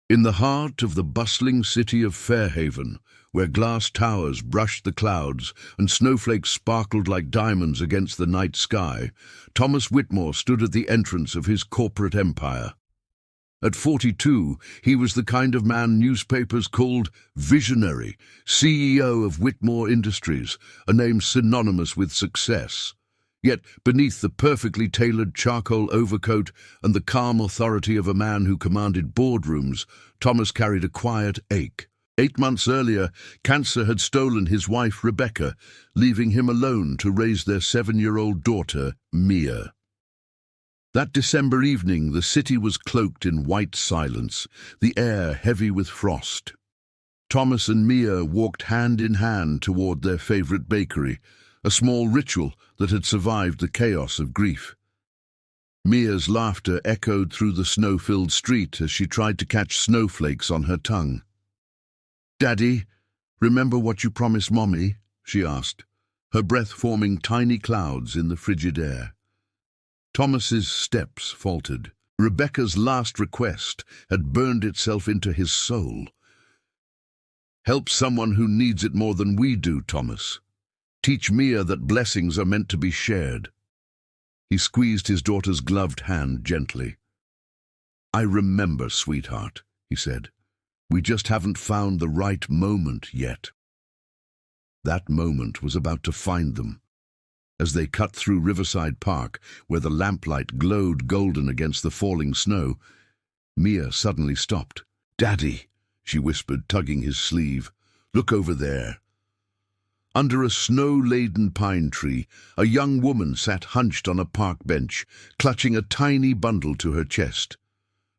In the heart of the bustling city of Fairhaven, where glass towers brushed the clouds and snowflakes sparkled like diamonds against the night sky, Thomas Whitmore stood at the entrance of his corporate empire. At 42, he was the kind of man newspapers called visionary, CEO of Whitmore Industries, a name synonymous with success. Yet, beneath the perfectly tailored charcoal overcoat and the calm authority of a man who commanded boardrooms, Thomas carried a quiet ache. 8 months earlier, cancer had stolen his wife, Rebecca, leaving him alone to raise their 7-year-old daughter, Mia. That December evening, the city was cloaked in white silence, the air heavy with frost. Thomas and Mia walked hand in hand toward their favorite bakery, a small ritual that had survived the chaos of grief. Mia's laughter echoed through the snow-filled street as she tried to catch snowflakes on her tongue. "Daddy, remember what you promised Mommy?" she asked, her breath forming tiny clouds in the frigid air. Thomas's steps faltered. Rebecca's last request had burned itself into his soul. "Help someone who needs it more than we do, Thomas. Teach Mia that blessings are meant to be shared." He squeezed his daughter's gloved hand gently. "I remember, sweetheart," he said. "We just haven't found the right moment yet." That moment was about to find them. As they cut through Riverside Park, where the lamplight glowed golden against the falling snow, Mia suddenly stopped. "Daddy," she whispered, tugging his sleeve, "look over there." Under a snow-laden pine tree, a young woman sat hunched on a park bench, clutching a tiny bundle to her chest.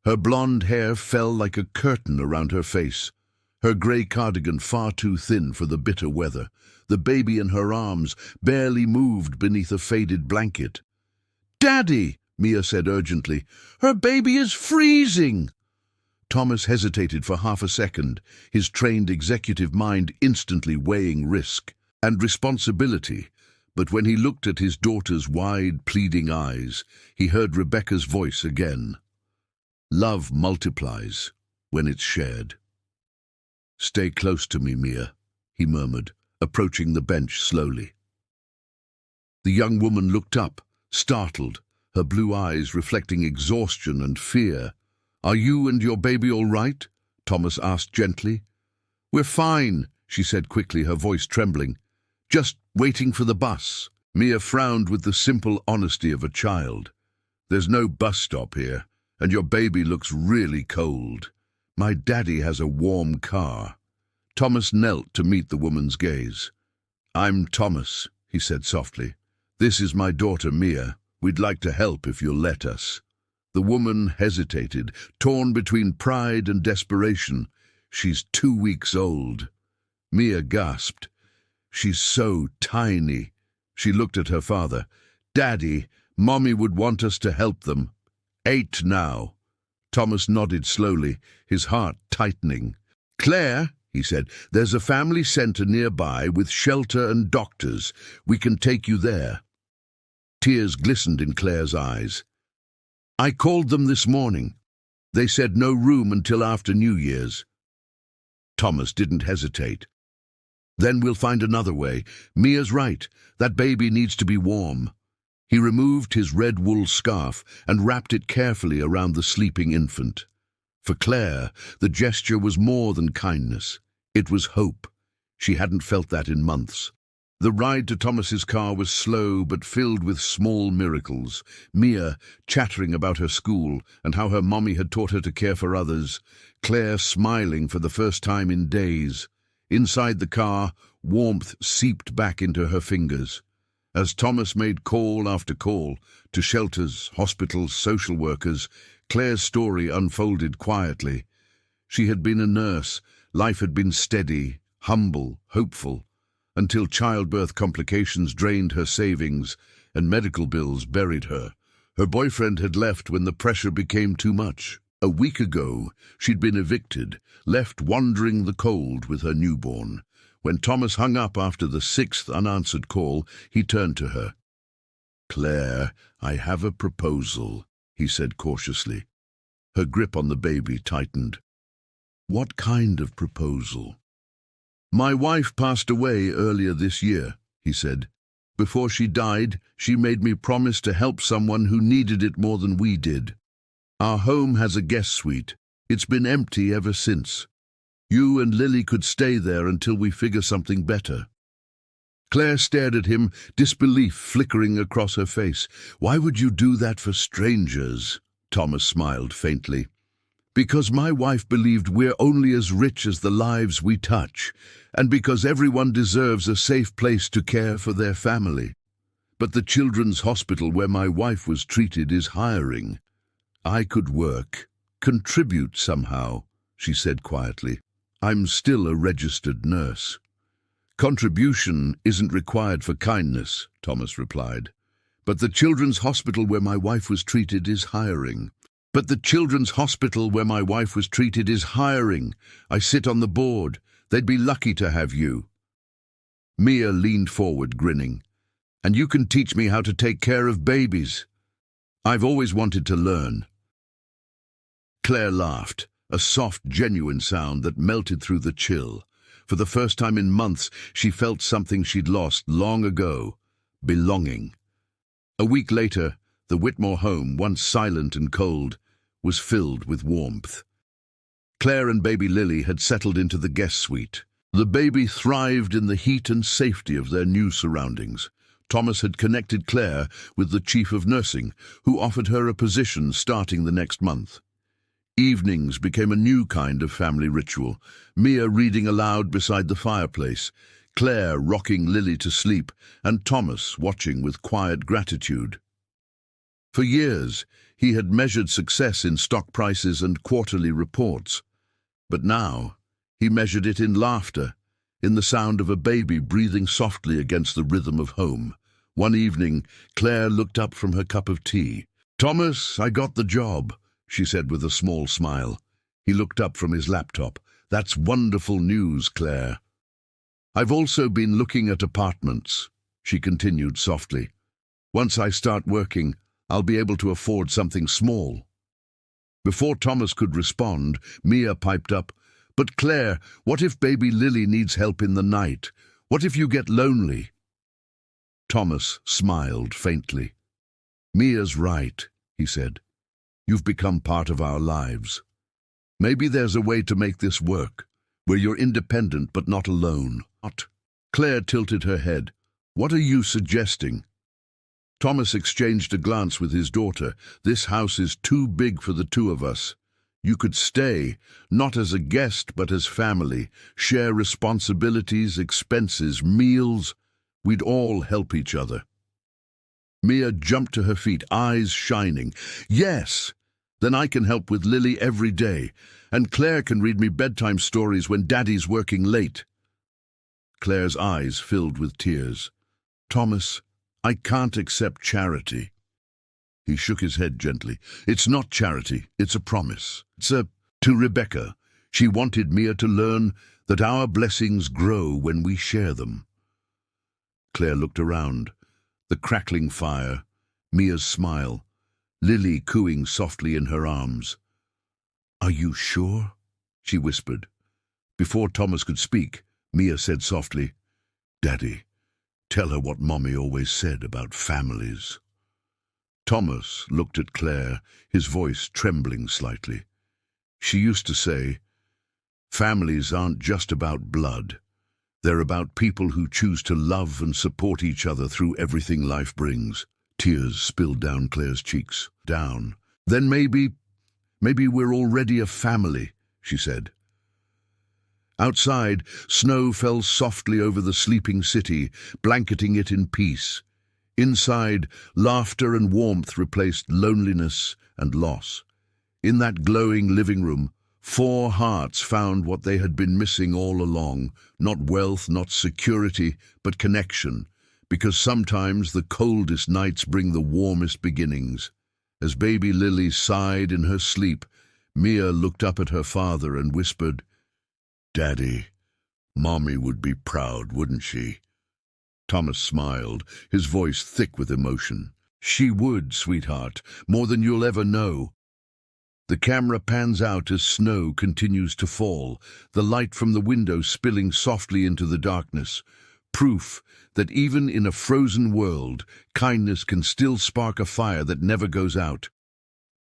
Her blonde hair fell like a curtain around her face, her grey cardigan far too thin for the bitter weather. The baby in her arms barely moved beneath a faded blanket. "Daddy," Mia said urgently, "her baby is freezing!" Thomas hesitated for half a second, his trained executive mind instantly weighing risk and responsibility, but when he looked at his daughter's wide, pleading eyes, he heard Rebecca's voice again. "Love multiplies when it's shared." "Stay close to me, Mia," he murmured, approaching the bench slowly. The young woman looked up, startled, her blue eyes reflecting exhaustion and fear. "Are you and your baby all right?" Thomas asked gently. "We're fine," she said quickly, her voice trembling. "Just waiting for the bus." Mia frowned with the simple honesty of a child. "There's no bus stop here, and your baby looks really cold. My daddy has a warm car." Thomas knelt to meet the woman's gaze. "I'm Thomas," he said softly. "This is my daughter Mia. We'd like to help if you'll let us." The woman hesitated, torn between pride and desperation. "She's 2 weeks old." Mia gasped. "She's so tiny." She looked at her father. "Daddy, Mommy would want us to help them. 8 now." Thomas nodded slowly, his heart tightening. "Clare," he said, "there's a family centre nearby with shelter and doctors. We can take you there." Tears glistened in Clare's eyes. "I called them this morning. They said no room until after New Year's." Thomas didn't hesitate. "Then we'll find another way. Mia's right. That baby needs to be warm." He removed his red wool scarf and wrapped it carefully around the sleeping infant. For Clare, the gesture was more than kindness. It was hope. She hadn't felt that in months. The ride to Thomas's car was slow but filled with small miracles. Mia chattering about her school and how her mommy had taught her to care for others. Clare smiling for the first time in days. Inside the car, warmth seeped back into her fingers. As Thomas made call after call to shelters, hospitals, social workers, Clare's story unfolded quietly. She had been a nurse. Life had been steady, humble, hopeful, until childbirth complications drained her savings and medical bills buried her. Her boyfriend had left when the pressure became too much. A week ago, she'd been evicted, left wandering the cold with her newborn. When Thomas hung up after the 6th unanswered call, he turned to her. "Clare, I have a proposal," he said cautiously. Her grip on the baby tightened. What kind of proposal? My wife passed away earlier this year, he said. Before she died, she made me promise to help someone who needed it more than we did. Our home has a guest suite. It's been empty ever since. You and Lily could stay there until we figure something better. Claire stared at him, disbelief flickering across her face. Why would you do that for strangers? Thomas smiled faintly. Because my wife believed we're only as rich as the lives we touch, and because everyone deserves a safe place to care for their family. But the children's hospital where my wife was treated is hiring. I could work, contribute somehow, she said quietly. I'm still a registered nurse. Contribution isn't required for kindness, Thomas replied. But the children's hospital where my wife was treated is hiring. But the children's hospital where my wife was treated is hiring. I sit on the board. They'd be lucky to have you. Mia leaned forward, grinning. And you can teach me how to take care of babies. I've always wanted to learn. Claire laughed, a soft, genuine sound that melted through the chill. For the first time in months, she felt something she'd lost long ago, belonging. A week later, the Whitmore home, once silent and cold, was filled with warmth. Claire and baby Lily had settled into the guest suite. The baby thrived in the heat and safety of their new surroundings. Thomas had connected Claire with the chief of nursing, who offered her a position starting the next month. Evenings became a new kind of family ritual, Mia reading aloud beside the fireplace, Claire rocking Lily to sleep, and Thomas watching with quiet gratitude. For years, he had measured success in stock prices and quarterly reports. But now, he measured it in laughter, in the sound of a baby breathing softly against the rhythm of home. One evening, Claire looked up from her cup of tea. "Thomas, I got the job," she said with a small smile. He looked up from his laptop. "That's wonderful news, Claire." "I've also been looking at apartments," she continued softly. "Once I start working, I'll be able to afford something small." Before Thomas could respond, Mia piped up, "But Claire, what if baby Lily needs help in the night? What if you get lonely?" Thomas smiled faintly. "Mia's right," he said. "You've become part of our lives. Maybe there's a way to make this work, where you're independent but not alone." "What?" Claire tilted her head. "What are you suggesting?" Thomas exchanged a glance with his daughter. "This house is too big for the two of us. You could stay, not as a guest but as family, share responsibilities, expenses, meals. We'd all help each other." Mia jumped to her feet, eyes shining. "Yes! Then I can help with Lily every day, and Claire can read me bedtime stories when Daddy's working late." Claire's eyes filled with tears. "Thomas, I can't accept charity." He shook his head gently. "It's not charity, it's a promise. To Rebecca. She wanted Mia to learn that our blessings grow when we share them." Claire looked around. The crackling fire, Mia's smile, Lily cooing softly in her arms. "Are you sure?" she whispered. Before Thomas could speak, Mia said softly, "Daddy, tell her what Mommy always said about families." Thomas looked at Claire, his voice trembling slightly. "She used to say, families aren't just about blood. They're about people who choose to love and support each other through everything life brings." Tears spilled down Claire's cheeks. "Down. Then maybe we're already a family," she said. Outside, snow fell softly over the sleeping city, blanketing it in peace. Inside, laughter and warmth replaced loneliness and loss. In that glowing living room, 4 hearts found what they had been missing all along, not wealth, not security, but connection, because sometimes the coldest nights bring the warmest beginnings. As baby Lily sighed in her sleep, Mia looked up at her father and whispered, "Daddy, Mommy would be proud, wouldn't she?" Thomas smiled, his voice thick with emotion. "She would, sweetheart, more than you'll ever know." The camera pans out as snow continues to fall, the light from the window spilling softly into the darkness. Proof that even in a frozen world, kindness can still spark a fire that never goes out.